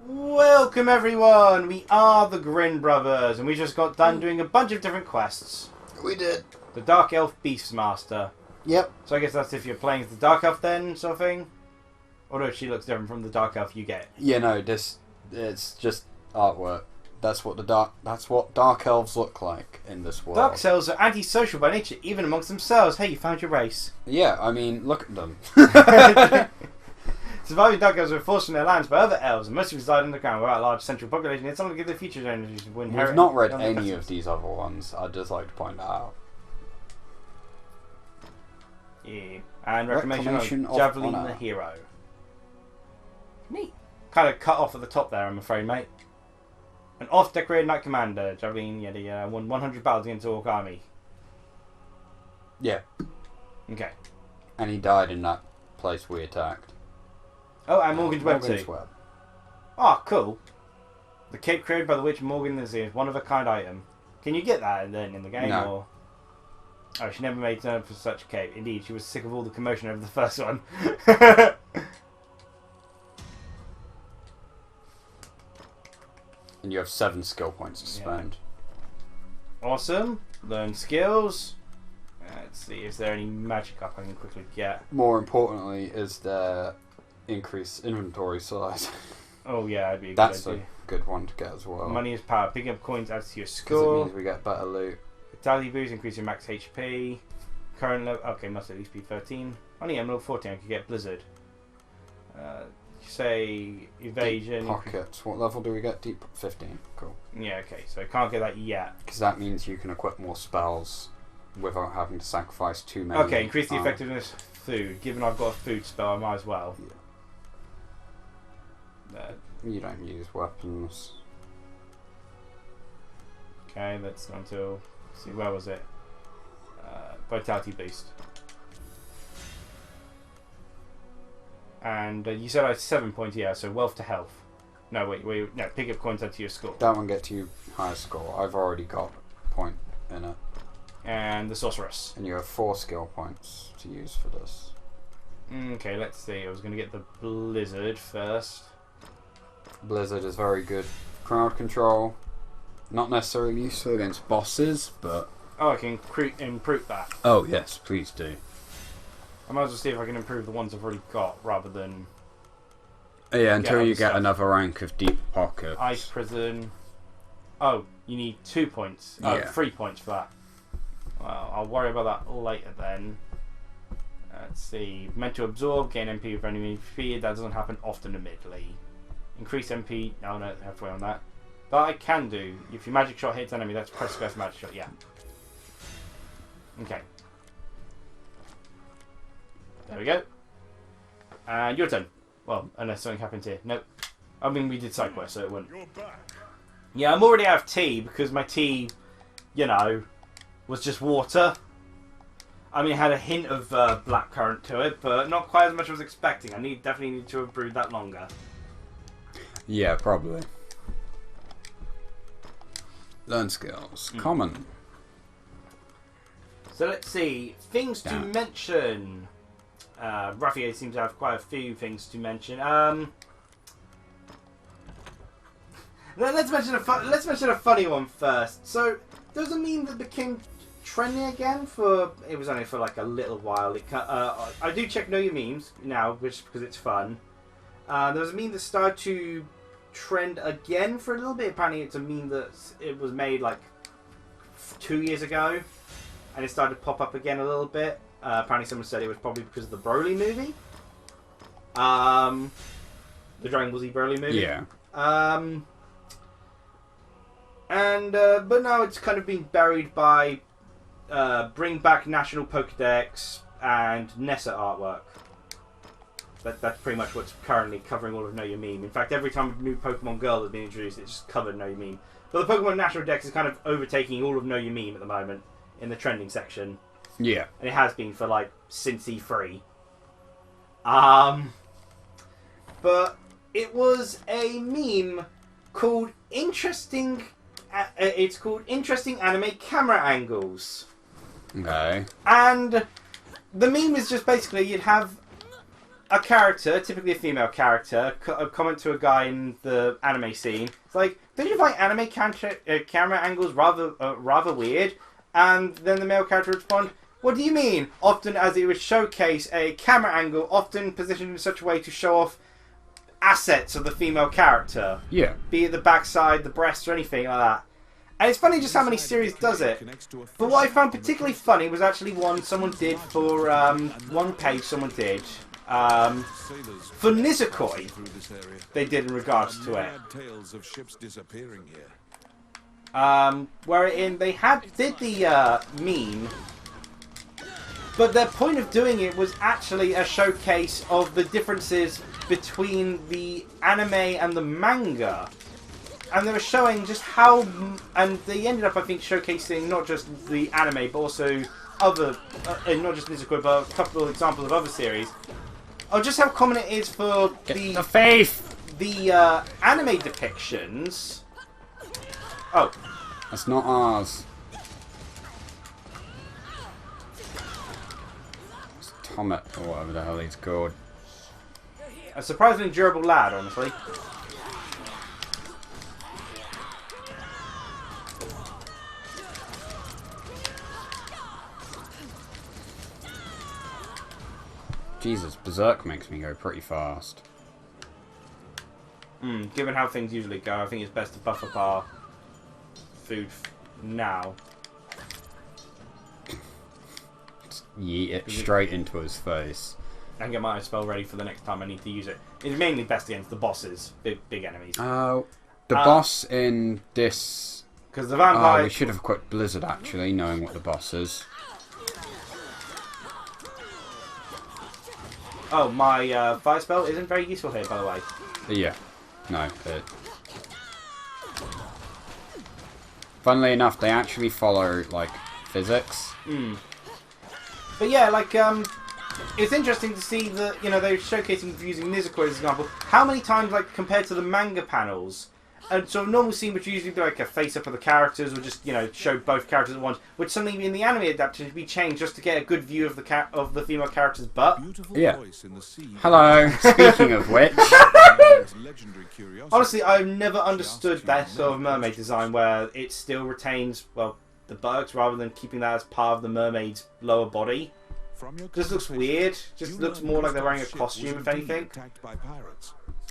Welcome everyone! We are the Grin brothers, and we just got done doing a bunch of different quests. We did. The Dark Elf Beastmaster. Yep. So I guess that's if you're playing as the Dark Elf then, sort of thing? Although she looks different from the Dark Elf you get. Yeah, no, it's just artwork. That's what dark elves look like in this world. Dark elves are antisocial by nature, even amongst themselves. Hey, you found your race. Yeah, I mean, look at them. Surviving Dark Elves were forced from their lands by other elves, and mostly reside underground without a large central population. It's only to give their future generations will inherit. We've not read any of these other ones. I'd just like to point that out. Yeah. And Reclamation of Javelin the Hero. Neat. Kind of cut off at the top there, I'm afraid, mate. An off-decorated Knight Commander, Javelin, won 100 battles against the Orc Army. Yeah. Okay. And he died in that place we attacked. Oh, and Morgan's Web too. Web. Oh, cool. The cape created by the witch Morgan is a one-of-a-kind item. Can you get that then in the game? No. Or... Oh, she never made time for such a cape. Indeed, she was sick of all the commotion over the first one. And you have 7 skill points to spend. Awesome. Learn skills. Let's see, is there any magic up I can quickly get? More importantly, is there increased inventory size. Oh yeah, that'd be a That's good idea. A good one to get as well. Money is power. Picking up coins adds to your Because score. it means we get better loot. Vitality boost, increase your max HP. Current level, okay, must at least be 13. Only I'm level 14, I could get Blizzard. Say evasion. Deep pockets. What level do we get? Deep 15. Cool. Yeah, okay, so I can't get that yet. Because that means you can equip more spells without having to sacrifice too many. Okay, increase the effectiveness of food. Given I've got a food spell, I might as well. Yeah. You don't use weapons. Okay, let's go until. See, where was it? Vitality boost. And you said I had 7 points, yeah, so wealth to health. No, wait, no, pick up coins add to your score. That one gets you higher score. I've already got a point in it. And the sorceress. And you have 4 skill points to use for this. Okay, let's see. I was going to get the Blizzard first. Blizzard is very good. Crowd control. Not necessarily useful against bosses, but... Oh, I can improve that. Oh, yes, please do. I might as well see if I can improve the ones I've already got, rather than... Yeah, until you get another rank of Deep Pockets. Ice Prison. Oh, you need 2 points. Oh, yeah. 3 points for that. Well, I'll worry about that later then. Let's see. Meant to absorb, gain MP with enemy defeated. That doesn't happen often, admittedly. Increase MP. No, no, halfway on that. That I can do. If your magic shot hits enemy, that's press square for magic shot. Yeah. Okay. There we go. And your turn. Well, unless something happens here. Nope. I mean, we did side quest, so it wouldn't. Yeah, I'm already out of tea because my tea, was just water. I mean, it had a hint of blackcurrant to it, but not quite as much as I was expecting. I definitely need to have brewed that longer. Yeah, probably. Learn skills. Common. So let's see. Things to mention. Raphaham seems to have quite a few things to mention. Let's mention a funny one first. So there was a meme that became trendy again it was only for like a little while. I do check Know Your Memes now, because it's fun. There was a meme that started to trend again for a little bit. Apparently, it's a meme that it was made like 2 years ago, and it started to pop up again a little bit. Apparently, someone said it was probably because of the Broly movie, the Dragon Ball Z Broly movie. Yeah. But now it's kind of been buried by Bring Back National Pokedex and Nessa artwork. That's pretty much what's currently covering all of Know Your Meme. In fact, every time a new Pokemon Girl has been introduced, it's just covered Know Your Meme. But the Pokemon National Dex is kind of overtaking all of Know Your Meme at the moment in the trending section. Yeah. And it has been for like since E3. But it was a meme called Interesting. It's called Interesting Anime Camera Angles. Okay. And the meme is just basically you'd have a character, typically a female character, comment to a guy in the anime scene. It's like, don't you find anime camera angles rather weird? And then the male character would respond, what do you mean? Often as it would showcase a camera angle, often positioned in such a way to show off assets of the female character. Yeah. Be it the backside, the breasts, or anything like that. And it's funny just how many series does it. But what I found particularly funny was actually one someone did for, one page someone did, for Nisekoi, they did in regards to it. Wherein they did the meme, but their point of doing it was actually a showcase of the differences between the anime and the manga. And they were showing just how, and they ended up, I think, showcasing not just the anime, but also other, not just Nisekoi, but a couple of examples of other series. Oh, just how common it is for the faith. The anime depictions. Oh, That's not ours. It's Tomet, or whatever the hell he's called. a surprisingly durable lad, honestly. Jesus, Berserk makes me go pretty fast. Given how things usually go, I think it's best to buff up our food now. Just yeet it straight into his face. And get my spell ready for the next time I need to use it. It's mainly best against the bosses, big enemies. Oh, the boss in this... Because the vampire... Oh, we should have equipped Blizzard, actually, knowing what the boss is. Oh, my fire spell isn't very useful here, by the way. Yeah. No. Funnily enough, they actually follow, like, physics. But yeah, like, it's interesting to see that, you know, they're showcasing using Nisekoi as an example. How many times, like, compared to the manga panels, and so a normal scene would usually be like a face-up of the characters, or just, you know, show both characters at once, would suddenly in the anime adaptation be changed just to get a good view of the female character's butt. Yeah. Hello. Speaking of which... Honestly, I've never understood that sort of mermaid design where it still retains, well, the buttocks rather than keeping that as part of the mermaid's lower body. Just looks weird. Just looks more like they're wearing a costume, if anything.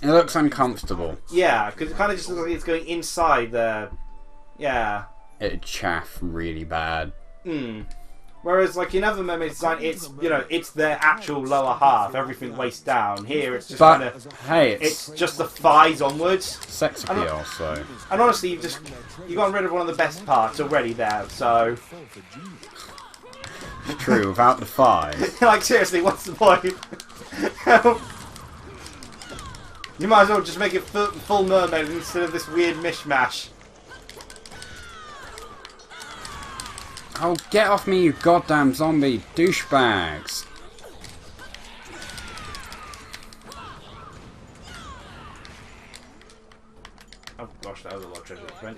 It looks uncomfortable. Yeah, because it kind of just looks like it's going inside the... Yeah. It'd chaff really bad. Whereas, like, in other mermaid design, it's, you know, it's their actual lower half, everything waist down. Here, it's just kind of... Hey, it's just the thighs onwards. Sex appeal, so... And honestly, you've gotten rid of one of the best parts already there, so... True, without the thighs. Like, seriously, what's the point? You might as well just make it full mermaid instead of this weird mishmash. Oh, get off me, you goddamn zombie douchebags. Oh gosh, that was a lot of treasure to spend.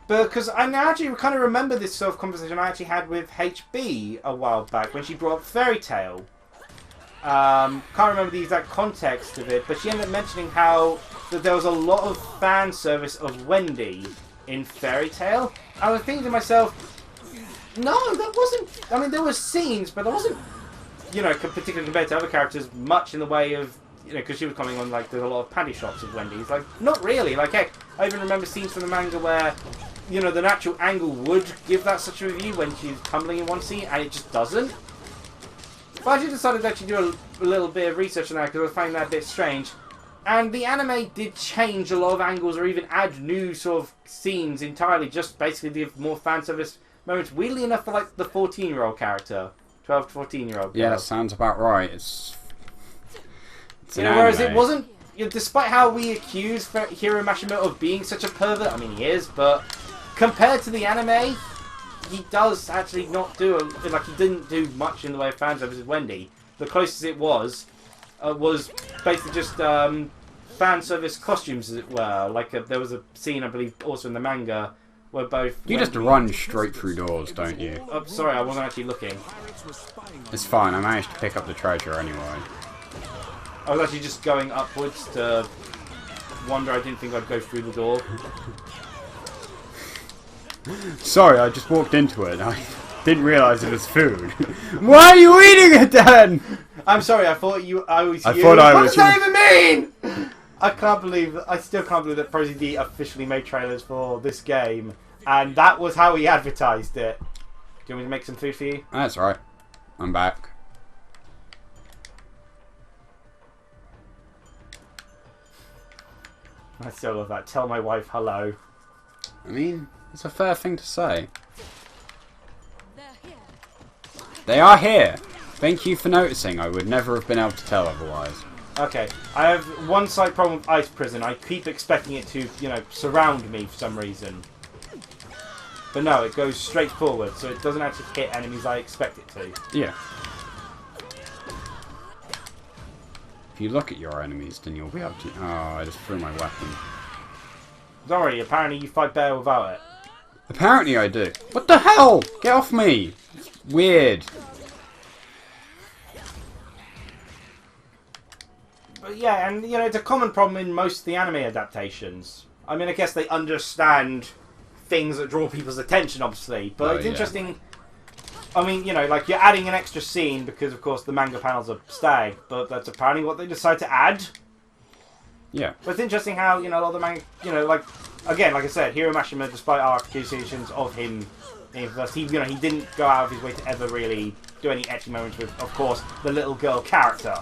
Because I actually kind of remember this sort of conversation I actually had with HB a while back when she brought up Fairy Tail. Can't remember the exact context of it, but she ended up mentioning how that there was a lot of fan service of Wendy in Fairy Tail. I was thinking to myself, no, that wasn't... I mean, there were scenes, but there wasn't, you know, particularly compared to other characters, much in the way of, you know, because she was commenting on, like, there's a lot of panty shots of Wendy. It's like, not really. Like, heck, I even remember scenes from the manga where, you know, the natural angle would give that such a review when she's tumbling in one scene, and it just doesn't. But I actually decided to actually do a little bit of research on that because I was finding that a bit strange. And the anime did change a lot of angles or even add new sort of scenes entirely, just basically give more fan service moments. Weirdly enough, for like the 14-year-old character, 12 to 14-year-old. Yeah, that sounds about right. It's you know, whereas it wasn't. You know, despite how we accuse Hiro Mashimoto of being such a pervert, I mean he is, but compared to the anime, he does actually not do like he didn't do much in the way of fan service with Wendy. The closest it was basically just fan service costumes, as it were. Like there was a scene, I believe, also in the manga were both... You just run straight through doors, don't you? Oh, sorry, I wasn't actually looking. It's fine, I managed to pick up the treasure anyway. I was actually just going upwards to wonder. I didn't think I'd go through the door. Sorry, I just walked into it and I didn't realise it was food. Why are you eating it then? I'm sorry, I thought you... I was you. Thought I what was does that even mean? I still can't believe that Prosy D officially made trailers for this game, and that was how he advertised it. Do you want me to make some food for you? That's right. I'm back. I still love that. Tell my wife hello. I mean, it's a fair thing to say. They are here. Thank you for noticing. I would never have been able to tell otherwise. Okay, I have one slight problem with Ice Prison. I keep expecting it to, you know, surround me for some reason. But no, it goes straight forward, so it doesn't actually hit enemies I expect it to. Yeah. If you look at your enemies, then you'll be able to... Oh, I just threw my weapon. Don't worry, apparently you fight better without it. Apparently I do. What the hell? Get off me! It's weird. But yeah, and you know, it's a common problem in most of the anime adaptations. I mean, I guess they understand things that draw people's attention, obviously. But it's interesting. I mean, you know, like you're adding an extra scene because, of course, the manga panels are stag, but that's apparently what they decide to add. Yeah. But it's interesting how, you know, a lot of the manga, you know, like, again, like I said, Hiro Mashima, despite our accusations of him being first, he didn't go out of his way to ever really do any ecchi moments with, of course, the little girl character.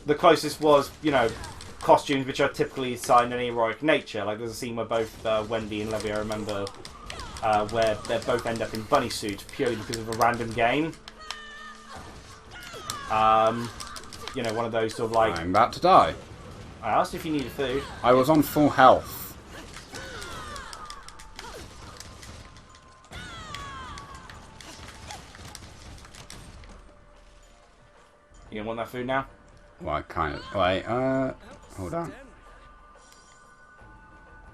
The closest was, you know, costumes which are typically assigned an heroic nature. Like there's a scene where both Wendy and Levy, I remember, where they both end up in bunny suits purely because of a random game. You know, one of those sort of like... I'm about to die. I asked if you needed food. I was on full health. You gonna want that food now? Well, I kind of... Wait, hold on.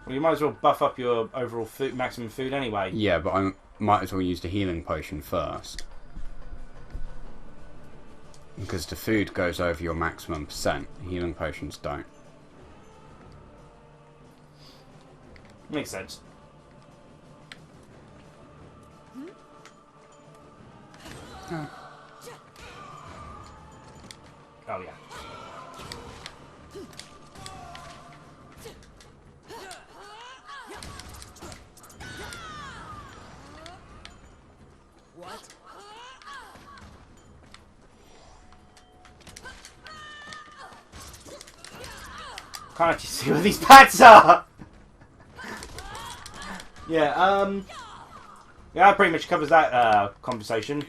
Well, you might as well buff up your overall food, maximum food anyway. Yeah, but I might as well use the healing potion first. Because the food goes over your maximum percent. Healing potions don't. Makes sense. Oh. Oh, yeah. What? Can't actually see what these pats are! Yeah, yeah, that pretty much covers that, conversation.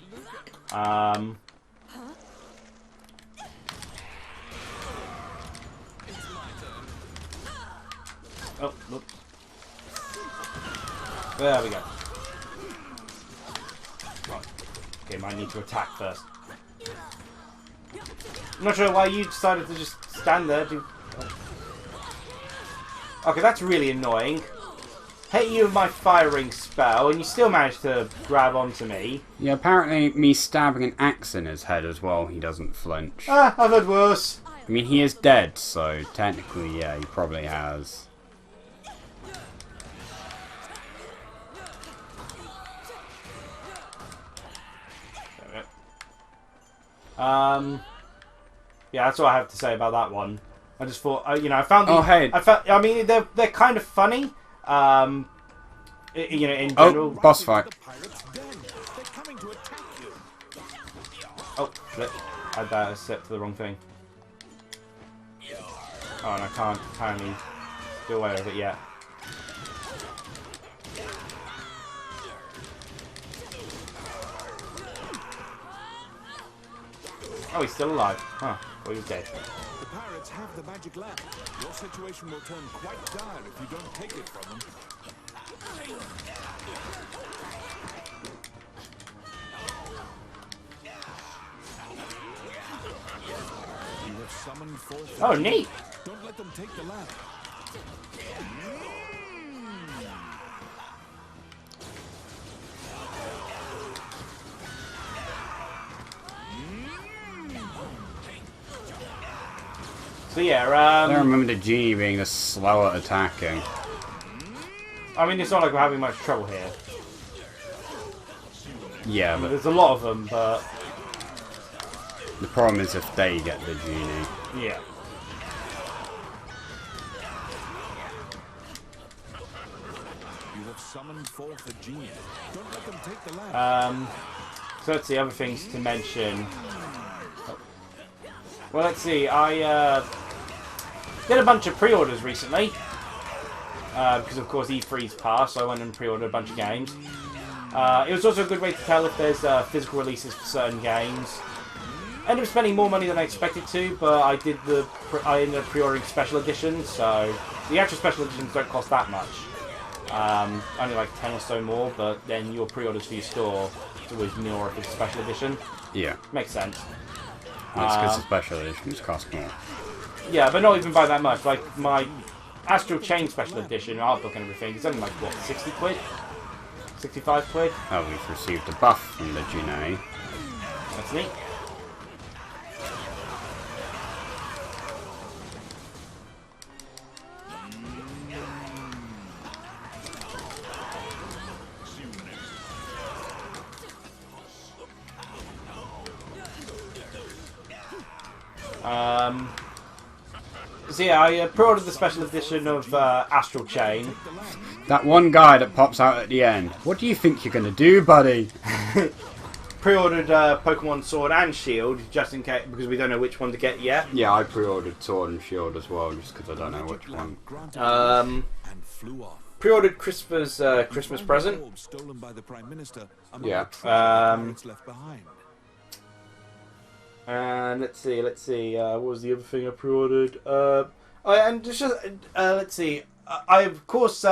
Oh, look. There we go. Right. Okay, might need to attack first. I'm not sure why you decided to just stand there. Okay, that's really annoying. Hit you with my firing spell, and you still managed to grab onto me. Yeah, apparently me stabbing an axe in his head as well, he doesn't flinch. Ah, I've had worse. I mean, he is dead, so technically, yeah, he probably has. Yeah, that's all I have to say about that one. I just thought, you know, I found. Oh, hey. I mean, they're kind of funny. You know, in general. Oh, boss fight. Oh, flip. I stepped to the wrong thing. Oh, and I can't apparently do away with it yet. Oh, he's still alive. Huh. Well, he's dead. The pirates have the magic lamp. Your situation will turn quite dire if you don't take it from them. You have summoned forth. Oh, neat. Don't let them take the lamp. So yeah, I don't remember the genie being this slow at attacking. I mean, it's not like we're having much trouble here. Yeah, but There's a lot of them, but the problem is if they get the genie. yeah. You have summoned forth a genie. Don't let them take the land. So let's see, other things to mention. Well, let's see, I did a bunch of pre-orders recently. Because of course E3's passed, so I went and pre-ordered a bunch of games. It was also a good way to tell if there's physical releases for certain games. I ended up spending more money than I expected to, but I ended up pre-ordering special editions, so the actual special editions don't cost that much. Only like 10 or so more, but then your pre-orders for your store is always more if it's a special edition. Yeah. Makes sense. That's because the special editions cost more. Yeah, but not even by that much. Like my Astral Chain special edition, art book and everything, it's only like, what, 60 quid? 65 quid? Oh, we've received a buff from the genie. That's neat. So yeah, I pre-ordered the special edition of Astral Chain. That one guy that pops out at the end. What do you think you're going to do, buddy? Pre-ordered Pokemon Sword and Shield, just in case, because we don't know which one to get yet. Yeah, I pre-ordered Sword and Shield as well, just because I don't know which one. Pre-ordered Christmas Christmas present. Stolen by the Prime Minister. Yeah. Left behind. And let's see. What was the other thing I pre-ordered? Let's see. I of course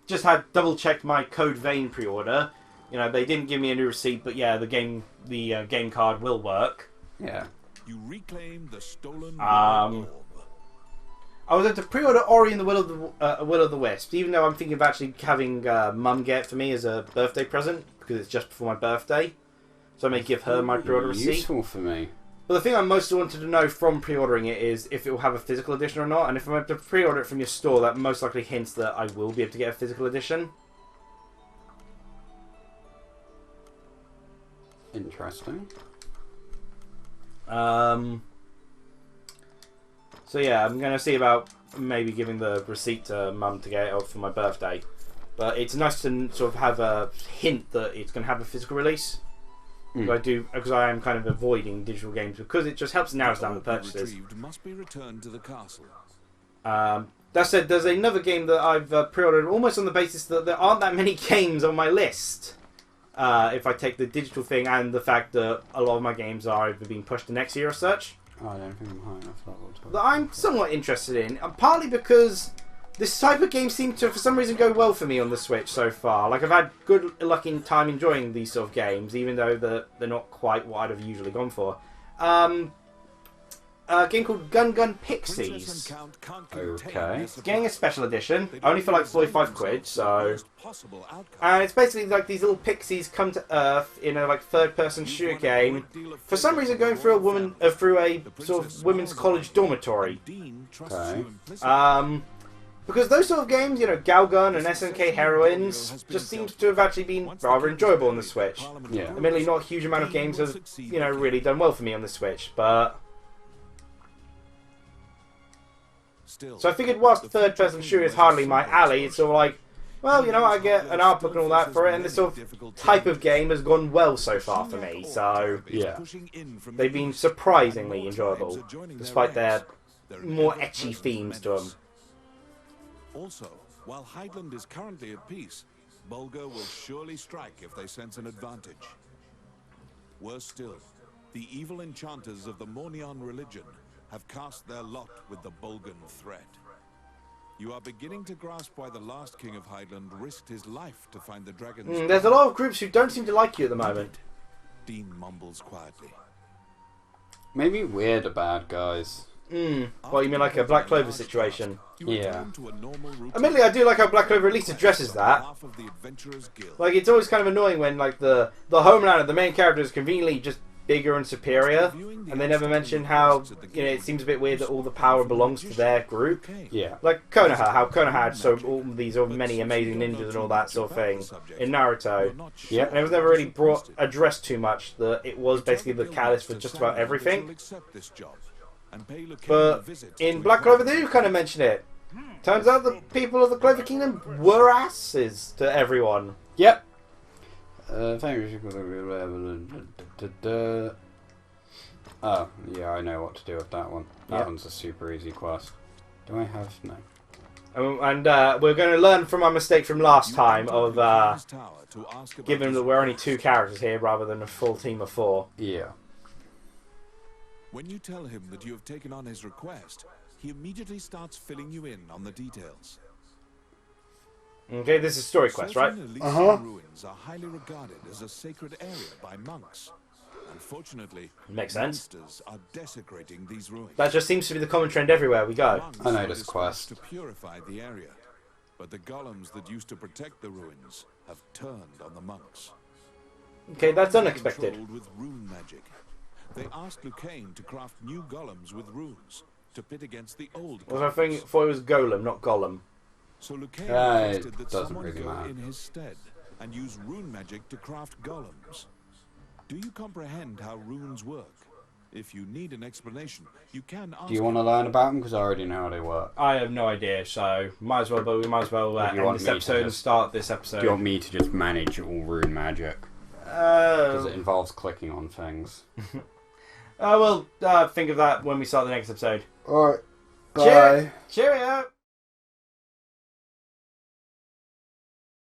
just had double-checked my Code Vein pre-order. You know, they didn't give me a new receipt, but yeah, the game card will work. Yeah. You reclaim the stolen. I was able to pre-order Ori and the Will of the Wisp, even though I'm thinking of actually having Mum get it for me as a birthday present because it's just before my birthday. So I may give her my pre-order receipt. Useful for me. But the thing I most wanted to know from pre-ordering it is if it will have a physical edition or not. And if I'm able to pre-order it from your store, that most likely hints that I will be able to get a physical edition. Interesting. So yeah, I'm going to see about maybe giving the receipt to Mum to get it for my birthday. But it's nice to sort of have a hint that it's going to have a physical release. Because I am kind of avoiding digital games because it just helps narrow down the purchases. Must be returned to the castle. That said, there's another game that I've pre-ordered almost on the basis that there aren't that many games on my list. If I take the digital thing and the fact that a lot of my games are either being pushed to next year or such. Oh, I don't think I'm high enough level to. That I'm somewhat interested in, and partly because this type of game seems to, for some reason, go well for me on the Switch so far. Like, I've had good luck in time enjoying these sort of games, even though they're not quite what I'd have usually gone for. A game called Gun Pixies. Okay. It's getting a special edition, only for like 45 quid, so... And it's basically like these little pixies come to Earth in a like third-person shooter game. For some reason going through through a sort of women's college dormitory. Okay. Because those sort of games, you know, Galgun and SNK Heroines, just seems to have actually been rather enjoyable on the Switch. Yeah. Admittedly, not a huge amount of games have, you know, really done well for me on the Switch, but... So I figured whilst third-person shooter is hardly my alley, it's sort of like, well, you know, I get an art book and all that for it, and this sort of type of game has gone well so far for me, so... Yeah. They've been surprisingly enjoyable, despite their more ecchi themes to them. Also, while Heidland is currently at peace, Bulgar will surely strike if they sense an advantage. Worse still, the evil enchanters of the Mornion religion have cast their lot with the Bulgan threat. You are beginning to grasp why the last king of Heidland risked his life to find the dragon's... There's a lot of groups who don't seem to like you at the moment. Dean mumbles quietly. Maybe we're the bad guys. Well, you mean like a Black Clover situation? Yeah. Admittedly, I do like how Black Clover at least addresses that. Like, it's always kind of annoying when, like, the Homelander, the main character, is conveniently just bigger and superior, and they never mention how, you know, it seems a bit weird that all the power belongs to their group. Yeah. Like Konoha, how Konoha had all these many amazing ninjas and all that sort of thing in Naruto. Yeah. And it was never really addressed too much that it was basically the catalyst for just about everything. But in Black Clover, they do kind of mention it. Turns out the people of the Clover Kingdom were asses to everyone. Yep. Oh, yeah, I know what to do with that one. That one's a super easy quest. Do I have... no. And we're going to learn from our mistake from last time of given that we're only 2 characters here rather than a full team of 4. Yeah. When you tell him that you have taken on his request, he immediately starts filling you in on the details. Okay, this is story quest, right? Ruins are highly regarded as a sacred area by monks. Unfortunately, makes sense. monsters are desecrating these ruins. That just seems to be the common trend everywhere we go. I know this quest. To purify the area, but the golems that used to protect the ruins have turned on the monks. Okay, that's unexpected. Controlled with rune magic. They asked Lucane to craft new golems with runes to pit against the old Well, I thought it was Golem, not Gollum. So Lucane It requested that doesn't someone really go matter. in his stead and use rune magic to craft golems. Do you comprehend how runes work? If you need an explanation, you can ask. Do you want to learn about them? Because I already know how they work. I have no idea, so might as well. But we might as well If you end want this me to episode and just- start this episode. Do you want me to just manage all rune magic? Because it involves clicking on things. We'll think of that when we start the next episode. Alright. Bye. Cheerio!